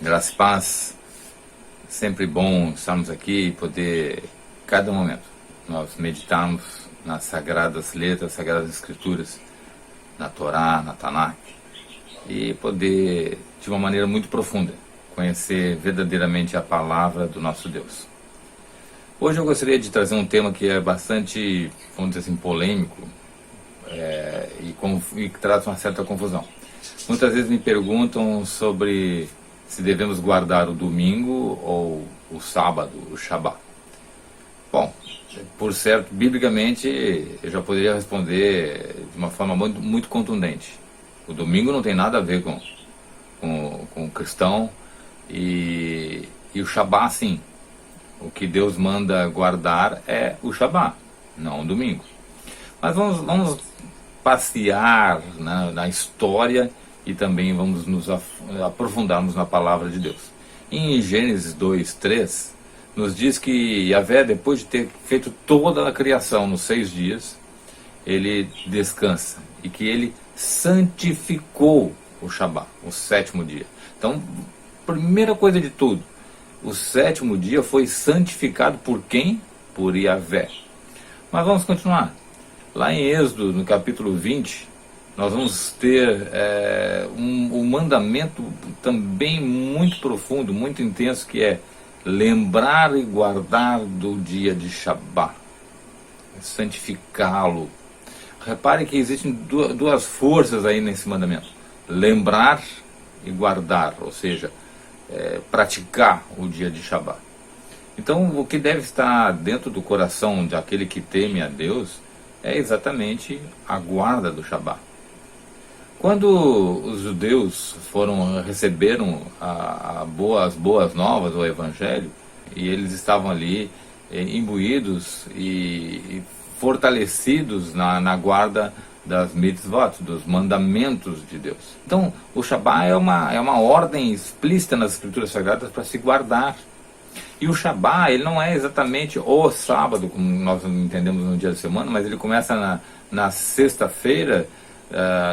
Graça e paz, sempre bom estarmos aqui e poder, cada momento, nós meditarmos nas sagradas letras, sagradas escrituras, na Torá, na Tanakh, e poder, de uma maneira muito profunda, conhecer verdadeiramente a palavra do nosso Deus. Hoje eu gostaria de trazer um tema que é bastante, vamos dizer assim, polêmico, e que traz uma certa confusão. Muitas vezes me perguntam sobre se devemos guardar o domingo ou o sábado, o Shabbat. Bom, por certo, biblicamente, eu já poderia responder de uma forma muito contundente. O domingo não tem nada a ver com o cristão e o Shabbat, sim. O que Deus manda guardar é o Shabbat, não o domingo. Mas vamos passear na história e também vamos nos aprofundarmos na palavra de Deus. Em Gênesis 2:3, nos diz que Yahvé, depois de ter feito toda a criação nos 6 dias, ele descansa e que ele santificou o Shabbat, o 7º dia. Então, primeira coisa de tudo, o 7º dia foi santificado por quem? Por Yahvé. Mas vamos continuar. Lá em Êxodo, no capítulo 20, nós vamos ter um mandamento também muito profundo, muito intenso, que é lembrar e guardar do dia de Shabbat, santificá-lo. Repare que existem duas forças aí nesse mandamento: lembrar e guardar, ou seja, praticar o dia de Shabbat. Então, o que deve estar dentro do coração daquele que teme a Deus é exatamente a guarda do Shabbat. Quando os judeus receberam as boas novas, o Evangelho, e eles estavam ali imbuídos e fortalecidos na guarda das mitzvot, dos mandamentos de Deus. Então, o Shabbat é uma ordem explícita nas Escrituras Sagradas para se guardar. E o Shabbat, ele não é exatamente o sábado, como nós entendemos no dia da semana, mas ele começa na sexta-feira,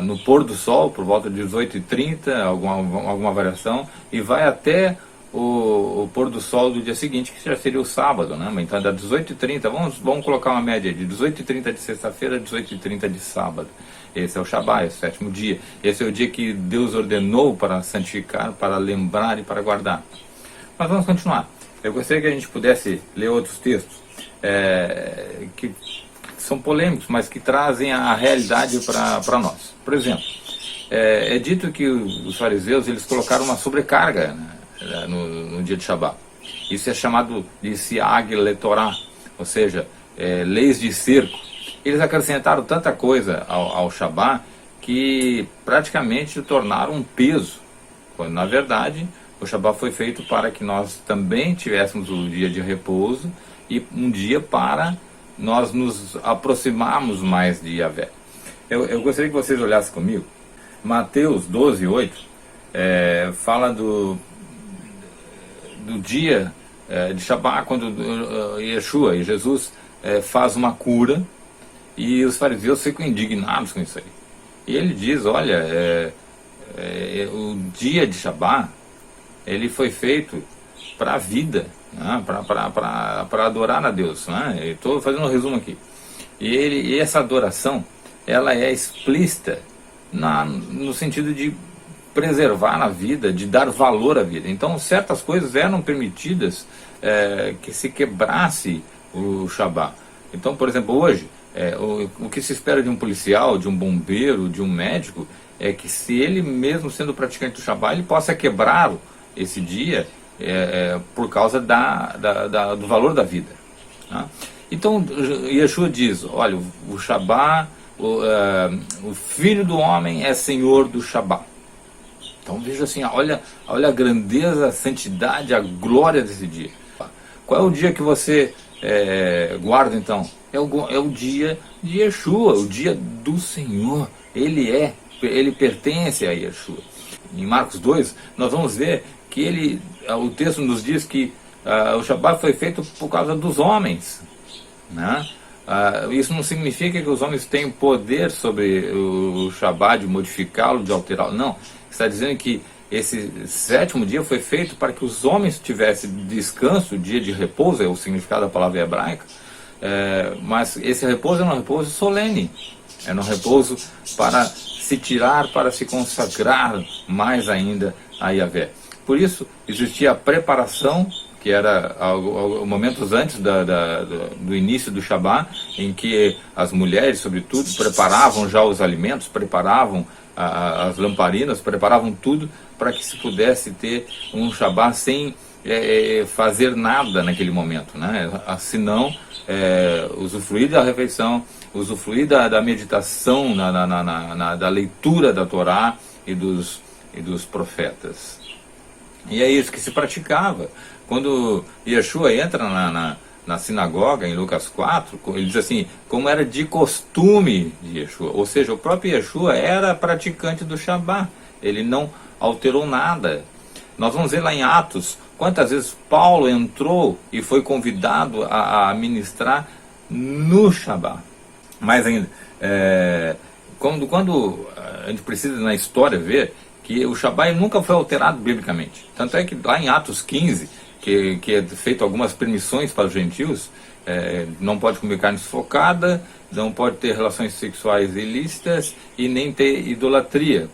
no pôr do sol, por volta de 18h30, alguma variação, e vai até o pôr do sol do dia seguinte, que já seria o sábado, né? Então, da 18h30, vamos colocar uma média de 18h30 de sexta-feira a 18h30 de sábado. Esse é o Shabbat, esse é o 7º dia. Esse é o dia que Deus ordenou para santificar, para lembrar e para guardar. Mas vamos continuar. Eu gostaria que a gente pudesse ler outros textos que são polêmicos, mas que trazem a realidade para nós. Por exemplo, é dito que os fariseus eles colocaram uma sobrecarga, né, no dia de Shabbat. Isso é chamado de Siag Letorá, ou seja, leis de cerco. Eles acrescentaram tanta coisa ao Shabbat que praticamente o tornaram um peso, quando na verdade o Shabbat foi feito para que nós também tivéssemos o dia de repouso e um dia para nós nos aproximarmos mais de Yahvé. Eu gostaria que vocês olhassem comigo. Mateus 12:8 fala do dia de Shabbat, quando Yeshua e Jesus faz uma cura e os fariseus ficam indignados com isso aí. E ele diz, olha, o dia de Shabbat ele foi feito para a vida, né? para adorar a Deus, né? Estou fazendo um resumo aqui. E essa adoração, ela é explícita no sentido de preservar a vida, de dar valor à vida. Então, certas coisas eram permitidas que se quebrasse o Shabbat. Então, por exemplo, hoje, o que se espera de um policial, de um bombeiro, de um médico, é que se ele mesmo sendo praticante do Shabbat, ele possa quebrar esse dia por causa do valor da vida, tá? Então Yeshua diz, olha, o Shabbat, o Filho do Homem é Senhor do Shabbat. Então veja assim, olha a grandeza, a santidade, a glória desse dia. Qual é o dia que você guarda então? É o dia de Yeshua, o dia do Senhor. Ele pertence a Yeshua. Em Marcos 2, nós vamos ver que o texto nos diz que o Shabbat foi feito por causa dos homens, né? Isso não significa que os homens têm poder sobre o Shabbat, de modificá-lo, de alterá-lo. Não, está dizendo que esse sétimo dia foi feito para que os homens tivessem descanso, dia de repouso, é o significado da palavra hebraica, mas esse repouso é um repouso solene, é um repouso para se tirar, para se consagrar mais ainda a Yahvé. Por isso, existia a preparação, que era momentos antes do início do Shabá, em que as mulheres, sobretudo, preparavam já os alimentos, preparavam as lamparinas, preparavam tudo para que se pudesse ter um Shabá sem fazer nada naquele momento, né? Senão usufruir da refeição, usufruir da meditação, da leitura da Torá e dos profetas. E é isso que se praticava. Quando Yeshua entra na sinagoga, em Lucas 4, ele diz assim, como era de costume de Yeshua. Ou seja, o próprio Yeshua era praticante do Shabá. Ele não alterou nada. Nós vamos ver lá em Atos, quantas vezes Paulo entrou e foi convidado a ministrar no Shabá. Mais ainda, quando a gente precisa na história ver que o Shabá nunca foi alterado biblicamente. Tanto é que lá em Atos 15, que é feito algumas permissões para os gentios, não pode comer carne sufocada, não pode ter relações sexuais ilícitas e nem ter idolatria.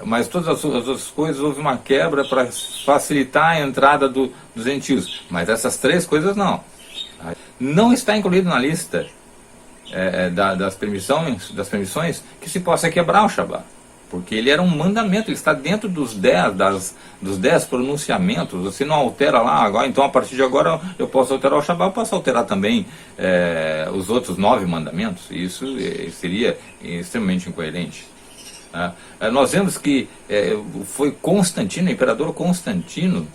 Mas todas as outras coisas houve uma quebra para facilitar a entrada dos gentios. Mas essas três coisas não está incluído na lista das permissões que se possa quebrar o Shabá. Porque ele era um mandamento, ele está dentro dos 10 pronunciamentos. Você não altera lá, agora, então a partir de agora eu posso alterar o Shabá, eu posso alterar também os outros 9 mandamentos. Isso seria extremamente incoerente. Nós vemos que foi Constantino, o imperador Constantino,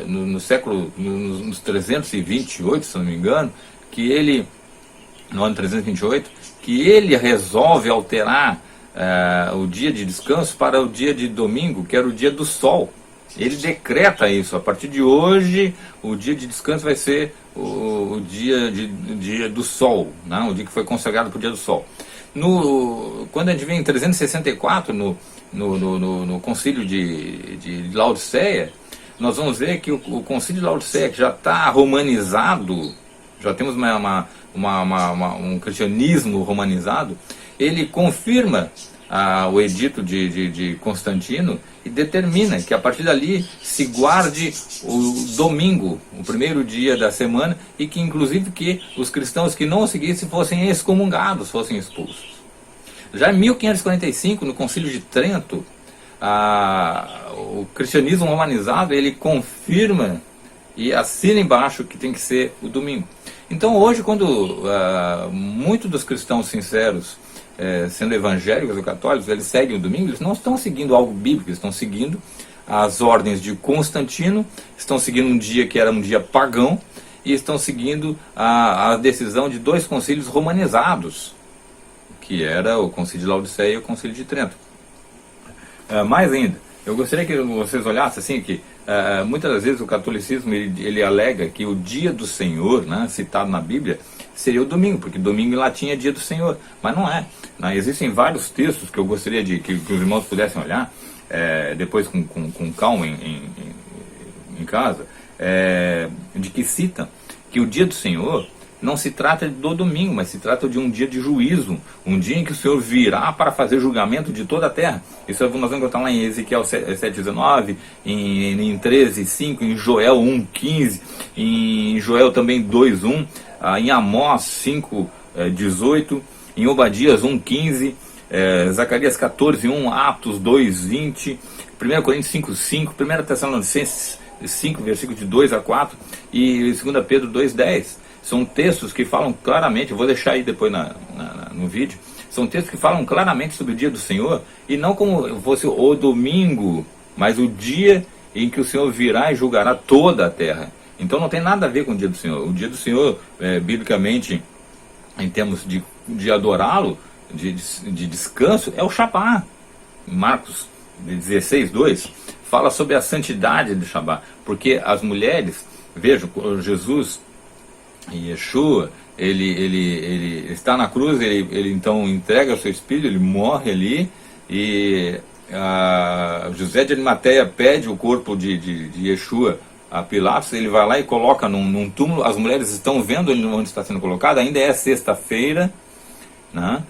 nos 328, se não me engano, que ele, no ano 328, que ele resolve alterar o dia de descanso para o dia de domingo, que era o dia do sol. Ele decreta isso, a partir de hoje o dia de descanso vai ser o dia do sol, né? O dia que foi consagrado para o dia do sol. Quando a gente vem em 364, no concílio de Laodiceia, nós vamos ver que o concílio de Laodiceia, que já está romanizado, já temos um cristianismo romanizado, ele confirma o edito de Constantino e determina que a partir dali se guarde o domingo, o primeiro dia da semana, e que inclusive que os cristãos que não o seguissem fossem excomungados, fossem expulsos. Já em 1545, no Concílio de Trento, o cristianismo romanizado, ele confirma e assina embaixo que tem que ser o domingo. Então hoje, quando muitos dos cristãos sinceros, sendo evangélicos ou católicos, eles seguem o domingo, eles não estão seguindo algo bíblico, eles estão seguindo as ordens de Constantino, estão seguindo um dia que era um dia pagão, e estão seguindo a decisão de 2 concílios romanizados, que era o concílio de Laodiceia e o concílio de Trento. Mais ainda, eu gostaria que vocês olhassem assim, que muitas das vezes o catolicismo ele alega que o dia do Senhor, né, citado na Bíblia, seria o domingo, porque domingo em latim é dia do Senhor, mas não é. Existem vários textos que eu gostaria que os irmãos pudessem olhar, depois com calma em casa, de que citam que o dia do Senhor não se trata do domingo, mas se trata de um dia de juízo, um dia em que o Senhor virá para fazer julgamento de toda a terra. Isso nós vamos encontrar lá em Ezequiel 7,19, em 13,5, em Joel 1,15, em Joel também 2,1, em Amós 5,18, em Obadias 1,15, Zacarias 14,1, Atos 2,20, 1 Coríntios 5,5, 1 Tessalonicenses 5, versículo de 2 a 4, e 2 Pedro 2,10. São textos que falam claramente, eu vou deixar aí depois no vídeo, são textos que falam claramente sobre o dia do Senhor, e não como fosse o domingo, mas o dia em que o Senhor virá e julgará toda a terra. Então não tem nada a ver com o dia do Senhor. O dia do Senhor, biblicamente, em termos de adorá-lo, de descanso, é o Shabá. Marcos 16:2 fala sobre a santidade do Shabá, porque as mulheres, vejam, Jesus e Yeshua, ele está na cruz, ele então entrega o seu espírito, ele morre ali, e José de Arimateia pede o corpo de Yeshua a Pilatos, ele vai lá e coloca num túmulo, as mulheres estão vendo onde está sendo colocado, ainda é sexta-feira, né?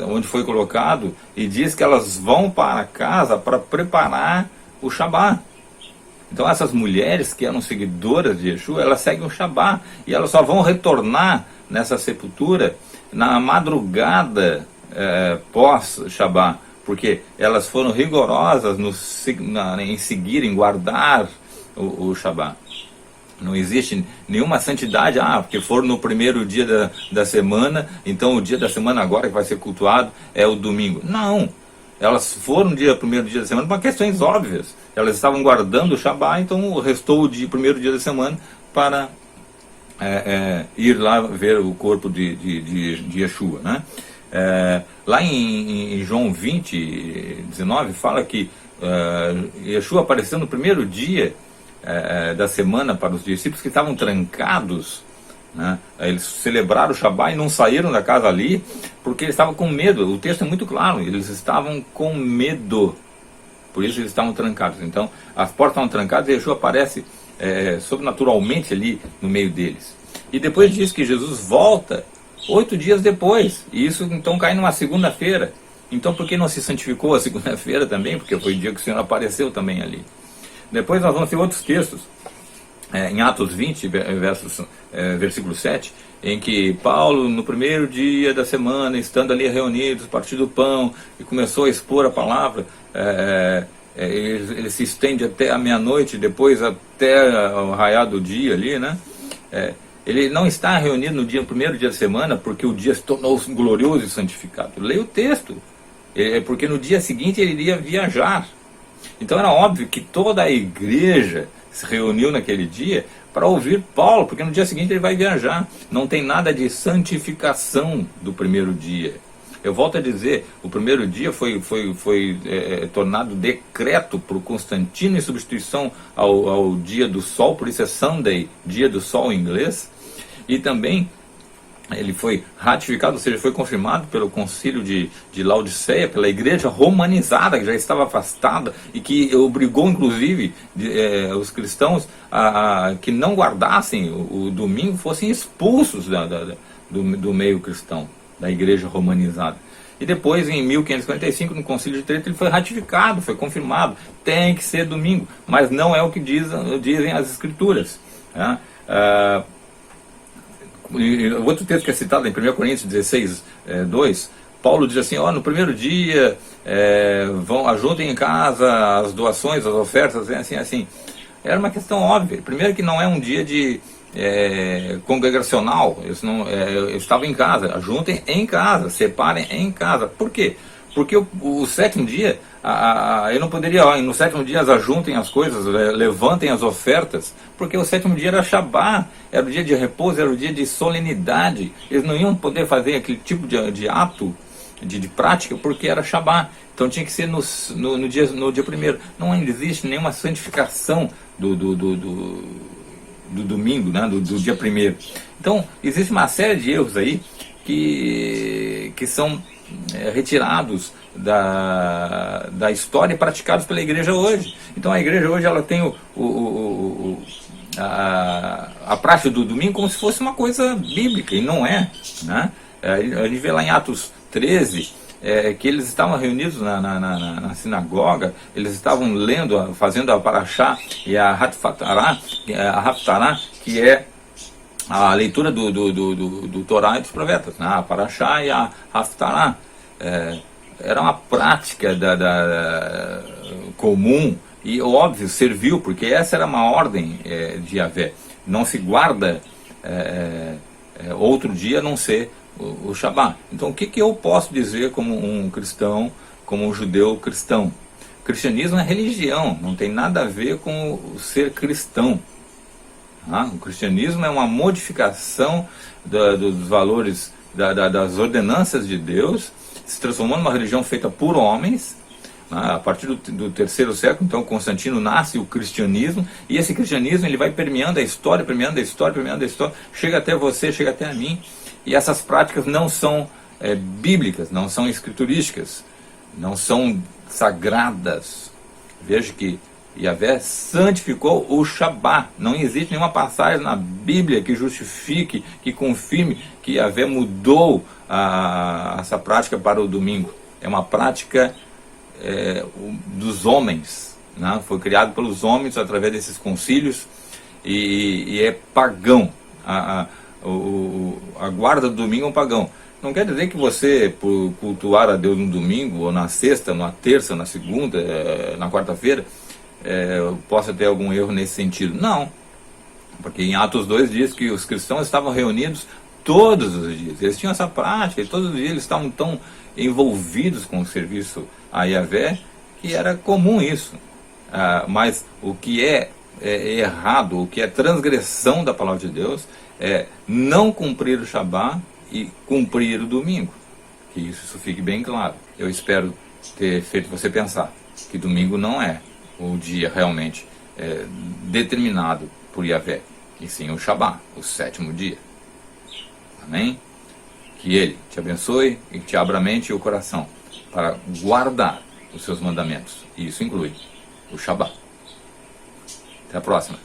Onde foi colocado, e diz que elas vão para casa para preparar o Shabá. Então essas mulheres que eram seguidoras de Yeshua, elas seguem o Shabá, e elas só vão retornar nessa sepultura na madrugada pós-Shabá, porque elas foram rigorosas em seguir, em guardar o Shabá. Não existe nenhuma santidade, porque for no primeiro dia da semana, então o dia da semana agora que vai ser cultuado é o domingo. Não, elas foram no primeiro dia da semana por questões óbvias. Elas estavam guardando o Shabá, então restou o primeiro dia da semana para ir lá ver o corpo de Yeshua, né? Lá em João 20, 19, fala que Yeshua apareceu no primeiro dia da semana para os discípulos que estavam trancados, né? Eles celebraram o Shabá e não saíram da casa ali porque eles estavam com medo. O texto é muito claro, eles estavam com medo, por isso eles estavam trancados. Então as portas estavam trancadas e Yeshua aparece sobrenaturalmente ali no meio deles. E depois diz que Jesus volta 8 dias depois, e isso então cai numa segunda-feira. Então por que não se santificou a segunda-feira também? Porque foi o dia que o Senhor apareceu também ali. Depois nós vamos ter outros textos, em Atos 20, versículo 7, em que Paulo, no primeiro dia da semana, estando ali reunidos, partiu do pão e começou a expor a palavra, ele se estende até a meia-noite, depois até o raiar do dia ali, né? Ele não está reunido no primeiro dia da semana porque o dia se tornou glorioso e santificado. Leia o texto, porque no dia seguinte ele iria viajar. Então era óbvio que toda a igreja se reuniu naquele dia para ouvir Paulo, porque no dia seguinte ele vai viajar. Não tem nada de santificação do primeiro dia. Eu volto a dizer, o primeiro dia foi tornado decreto por Constantino em substituição ao dia do sol, por isso é Sunday, dia do sol em inglês, e também ele foi ratificado, ou seja, foi confirmado pelo concílio de Laodiceia, pela igreja romanizada, que já estava afastada, e que obrigou, inclusive, os cristãos que não guardassem o domingo, fossem expulsos do meio cristão, da igreja romanizada. E depois, em 1545, no concílio de Trento, ele foi ratificado, foi confirmado, tem que ser domingo, mas não é o que dizem as escrituras, né? Outro texto que é citado em 1 Coríntios 16, 2, Paulo diz assim, no primeiro dia ajuntem em casa as doações, as ofertas, assim. Era uma questão óbvia. Primeiro que não é um dia de congregacional, eu estava em casa, ajuntem em casa, separem em casa. Por quê? Porque o sétimo dia, eu não poderia, no sétimo dia ajuntem as coisas, levantem as ofertas, porque o sétimo dia era Shabá, era o dia de repouso, era o dia de solenidade. Eles não iam poder fazer aquele tipo de ato, de prática, porque era Shabá. Então tinha que ser no dia primeiro. Não existe nenhuma santificação do domingo, né, do dia primeiro. Então existe uma série de erros aí que são retirados da história e praticados pela igreja hoje. Então a igreja hoje ela tem a prática do domingo como se fosse uma coisa bíblica, e não é, né? A gente vê lá em Atos 13 que eles estavam reunidos na sinagoga, eles estavam lendo, fazendo a Parashá e a Haftará, que é a leitura do Torá e dos profetas, né? A Parashá e a Haftará. Era uma prática comum e, óbvio, serviu, porque essa era uma ordem de Yahvé. Não se guarda outro dia a não ser o Shabá. Então, o que eu posso dizer como um cristão, como um judeu cristão? O cristianismo é religião, não tem nada a ver com o ser cristão. O cristianismo é uma modificação dos valores, das ordenanças de Deus, se transformou numa religião feita por homens, a partir do terceiro século. Então Constantino nasce o cristianismo, e esse cristianismo ele vai permeando a história, chega até você, chega até a mim, e essas práticas não são bíblicas, não são escriturísticas. não são sagradas. Veja que Yahvé santificou o Shabá. Não existe nenhuma passagem na Bíblia que justifique, que confirme que Yahvé mudou essa prática para o domingo. É uma prática dos homens, né? Foi criado pelos homens através desses concílios e é pagão. A guarda do domingo é um pagão. Não quer dizer que você, por cultuar a Deus no domingo, ou na sexta, na terça, na segunda, na quarta-feira, possa ter algum erro nesse sentido. Não, porque em Atos 2 diz que os cristãos estavam reunidos todos os dias. Eles tinham essa prática, e todos os dias eles estavam tão envolvidos com o serviço a Yahvé, que era comum isso. Mas o que é errado, o que é transgressão da palavra de Deus, é não cumprir o Shabá e cumprir o domingo. Que isso fique bem claro. Eu espero ter feito você pensar que domingo não é o dia realmente determinado por Yahvé, e sim o Shabá, o sétimo dia. Amém? Que Ele te abençoe e te abra a mente e o coração para guardar os seus mandamentos. E isso inclui o Shabá. Até a próxima.